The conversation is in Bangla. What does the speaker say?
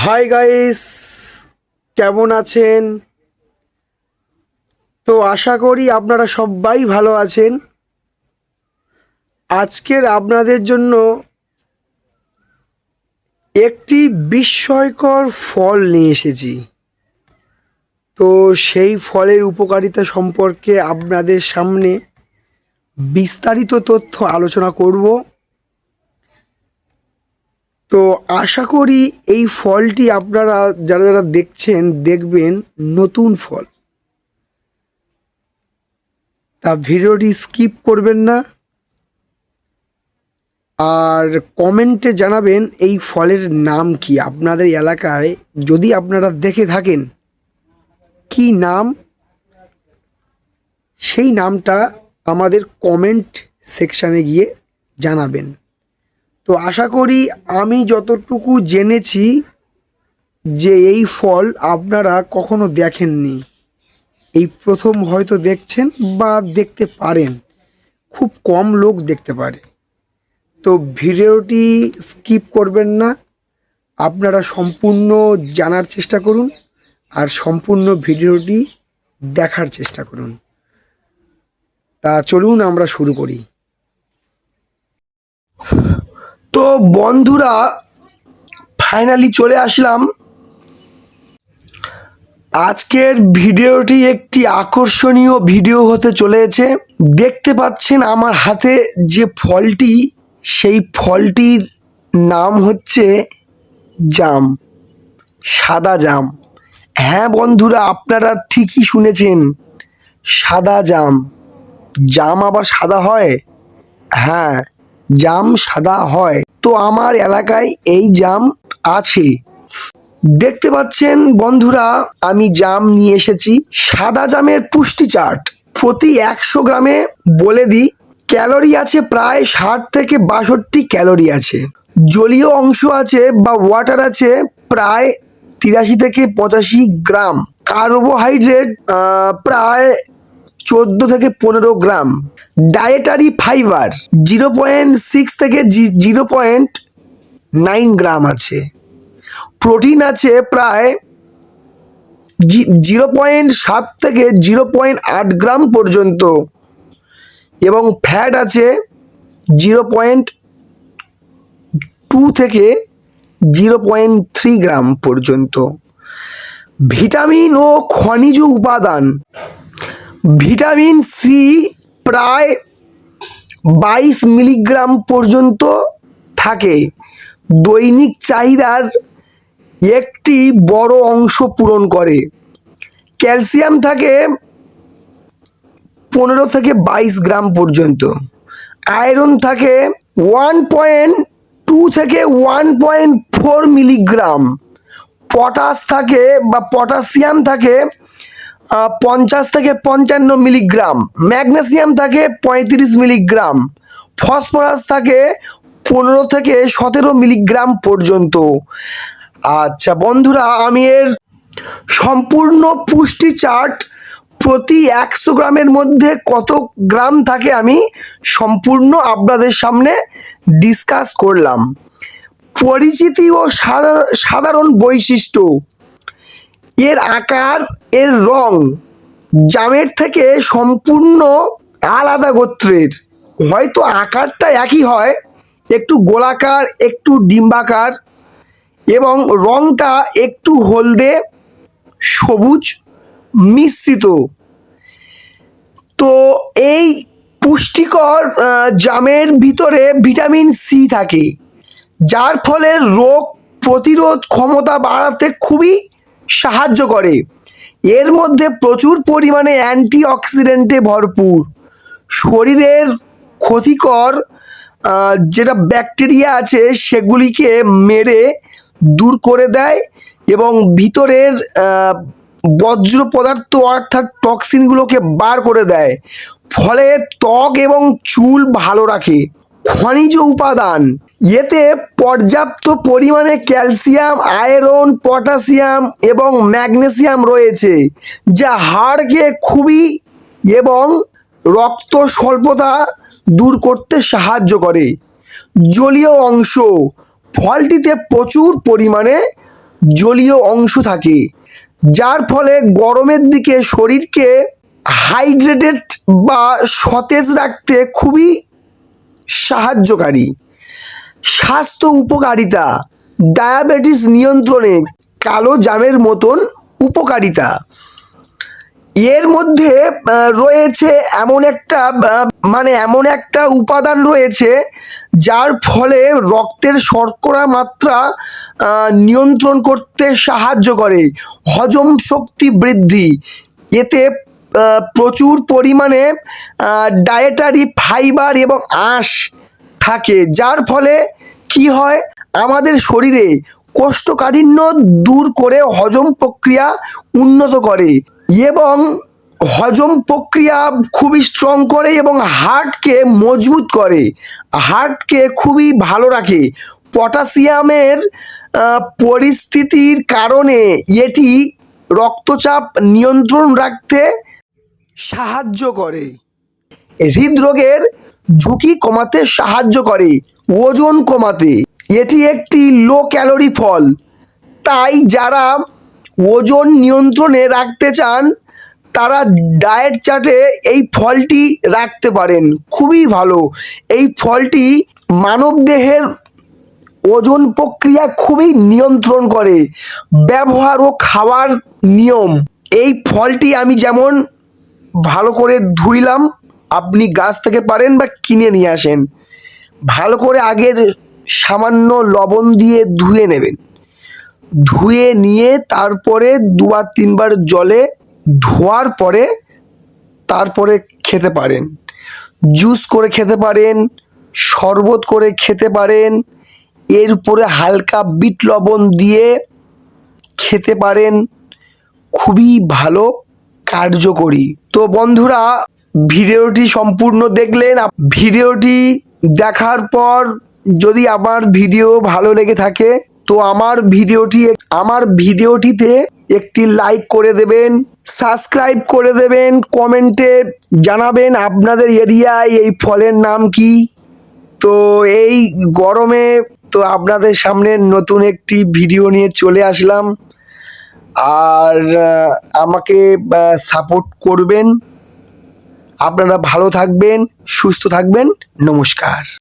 হাই গাইস, কেমন আছেন? তো আশা করি আপনারা সবাই ভালো আছেন। আজকের আপনাদের জন্য একটি বিস্ময়কর ফল নিয়ে এসেছি। তো সেই ফলের উপকারিতা সম্পর্কে আপনাদের সামনে বিস্তারিত তথ্য আলোচনা করব। তো আশা করি এই ফলটি আপনারা যারা যারা দেখবেন নতুন ফল। তা ভিডিওটি স্কিপ করবেন না, আর কমেন্টে জানাবেন এই ফলের নাম কি আপনাদের এলাকায়, যদি আপনারা দেখে থাকেন কি নাম, সেই নামটা আমাদের কমেন্ট সেকশানে গিয়ে জানাবেন। তো আশা করি আমি যতটুকু জেনেছি যে এই ফল আপনারা কখনো দেখেননি, এই প্রথম হয়তো দেখছেন বা দেখতে পারেন, খুব কম লোক দেখতে পারে। তো ভিডিওটি স্কিপ করবেন না, আপনারা সম্পূর্ণ জানার চেষ্টা করুন আর সম্পূর্ণ ভিডিওটি দেখার চেষ্টা করুন। তা চলুন আমরা শুরু করি। তো বন্ধুরা, ফাইনালি চলে আসলাম। আজকের ভিডিওটি একটি আকর্ষণীয় ভিডিও হতে চলেছে। দেখতে পাচ্ছেন আমার হাতে যে ফলটি, সেই ফলটির নাম হচ্ছে জাম, সাদা জাম। হ্যাঁ বন্ধুরা, আপনারা ঠিকই শুনেছেন, সাদা জাম। জাম আবার সাদা হয়? হ্যাঁ, জাম সাদা হয়। তো আমার এলাকায় এই জাম আছে। দেখতে পাচ্ছেন বন্ধুরা, আমি জাম নিয়ে এসেছি। সাদা জামের পুষ্টি চার্ট প্রতি 100 গ্রামে বলে দিই, ক্যালোরি আছে প্রায় 60 থেকে 62 ক্যালোরি আছে। জলীয় অংশ আছে বা ওয়াটার আছে প্রায় 83 থেকে 85 গ্রাম। কার্বোহাইড্রেট প্রায় 14 থেকে 15 গ্রাম। ডায়েটারি ফাইবার 0.6 থেকে 0.9 গ্রাম আছে। প্রোটিন আছে প্রায় 0.7 থেকে 0.8 গ্রাম পর্যন্ত, এবং ফ্যাট আছে 0.2 থেকে 0.3 গ্রাম পর্যন্ত। ভিটামিন ও খনিজ উপাদান, ভিটামিন সি প্রায় 22 মিলিগ্রাম পর্যন্ত থাকে, দৈনিক চাহিদার একটি বড় অংশ পূরণ করে। ক্যালসিয়াম থাকে 15 থেকে 22 গ্রাম পর্যন্ত। আয়রন থাকে 1.2 থেকে 1.4 মিলিগ্রাম। পটাশ থাকে বা পটাশিয়াম থাকে 50 থেকে 55 মিলিগ্রাম। ম্যাগনেসিয়াম থাকে 35 মিলিগ্রাম। ফসফরাস থাকে 15 থেকে 17 মিলিগ্রাম পর্যন্ত। আচ্ছা বন্ধুরা, আমি এর সম্পূর্ণ পুষ্টি চার্ট প্রতি 100 গ্রামের মধ্যে কত গ্রাম থাকে আমি সম্পূর্ণ আপনাদের সামনে ডিসকাস করলাম। পরিচিতি ও সাধারণ বৈশিষ্ট্য, এর আকার, এর রং জামের থেকে সম্পূর্ণ আলাদা গোত্রের। হয়তো আকারটা একই হয়, একটু গোলাকার, একটু ডিম্বাকার, এবং রংটা একটু হলদে সবুজ মিশ্রিত। তো এই পুষ্টিকর জামের ভিতরে ভিটামিন সি থাকে, যার ফলে রোগ প্রতিরোধ ক্ষমতা বাড়াতে খুবই সাহায্য করে। এর মধ্যে প্রচুর পরিমাণে অ্যান্টিঅক্সিডেন্টে ভরপুর, শরীরের ক্ষতিকর যেটা ব্যাকটেরিয়া আছে সেগুলিকে মেরে দূর করে দেয়, এবং ভিতরের বজ্র পদার্থ অর্থাৎ টক্সিনগুলোকে বার করে দেয়, ফলে ত্বক এবং চুল ভালো রাখে। খনিজ উপাদান, এতে পর্যাপ্ত পরিমাণে ক্যালসিয়াম, আয়রন, পটাশিয়াম এবং ম্যাগনেসিয়াম রয়েছে, যা হাড়কে খুবই এবং রক্ত স্বল্পতা দূর করতে সাহায্য করে। জলীয় অংশ, ফলটিতে প্রচুর পরিমাণে জলীয় অংশ থাকে, যার ফলে গরমের দিকে শরীরকে হাইড্রেটেড বা সতেজ রাখতে খুবই সাহায্যকারী। স্বাস্থ্য উপকারিতা: ডায়াবেটিস নিয়ন্ত্রণে কালো জামের মতন উপকারিতা। এর মধ্যে রয়েছে এমন একটা উপাদান রয়েছে যার ফলে রক্তের শর্করা মাত্রা নিয়ন্ত্রণ করতে সাহায্য করে, হজম শক্তি বৃদ্ধি। এতে প্রচুর পরিমাণে ডায়েটারি ফাইবার এবং আঁশ থাকে, যার ফলে কি হয়, আমাদের শরীরে কোষ্ঠকাঠিন্য দূর করে হজম প্রক্রিয়া উন্নত করে এবং হজম প্রক্রিয়া খুবই স্ট্রং করে এবং হার্টকে মজবুত করে, হার্টকে খুবই ভালো রাখে। পটাশিয়ামের পরিস্থিতির কারণে এটি রক্তচাপ নিয়ন্ত্রণ রাখতে সাহায্য করে, হৃদরোগের ঝুঁকি কমাতে সাহায্য করে, ওজন কমাতে। এটি একটি লো ক্যালোরি ফল, তাই যারা ওজন নিয়ন্ত্রণে রাখতে চান তারা ডায়েট চার্টে এই ফলটি রাখতে পারেন, খুবই ভালো। এই ফলটি মানবদেহের ওজন প্রক্রিয়া খুবই নিয়ন্ত্রণ করে। ব্যবহার ও খাওয়ার নিয়ম: এই ফলটি আমি যেমন ভালো করে ধুইলাম, আপনি গাছ থেকে পারেন বা কিনে নিয়ে আসেন, ভালো করে আগের সামান্য লবণ দিয়ে ধুয়ে নেবেন, ধুয়ে নিয়ে তারপরে 2-3 বার জলে ধোয়ার পরে তারপরে খেতে পারেন। জুস করে খেতে পারেন, শরবত করে খেতে পারেন, এর উপরে হালকা বিট লবণ দিয়ে খেতে পারেন, খুবই ভালো কার্যকরী। তো বন্ধুরা, ভিডিওটি সম্পূর্ণ দেখলেন। ভিডিওটি দেখার পর যদি আমার ভিডিও ভালো লেগে থাকে তো আমার ভিডিওটিতে একটি লাইক করে দেবেন, সাবস্ক্রাইব করে দেবেন, কমেন্টে জানাবেন আপনাদের এরিয়ায় এই ফলের নাম কি। তো এই গরমে তো আপনাদের সামনে নতুন একটি ভিডিও নিয়ে চলে আসলাম, আর আমাকে সাপোর্ট করবেন। আপনারা ভালো থাকবেন, সুস্থ থাকবেন। নমস্কার।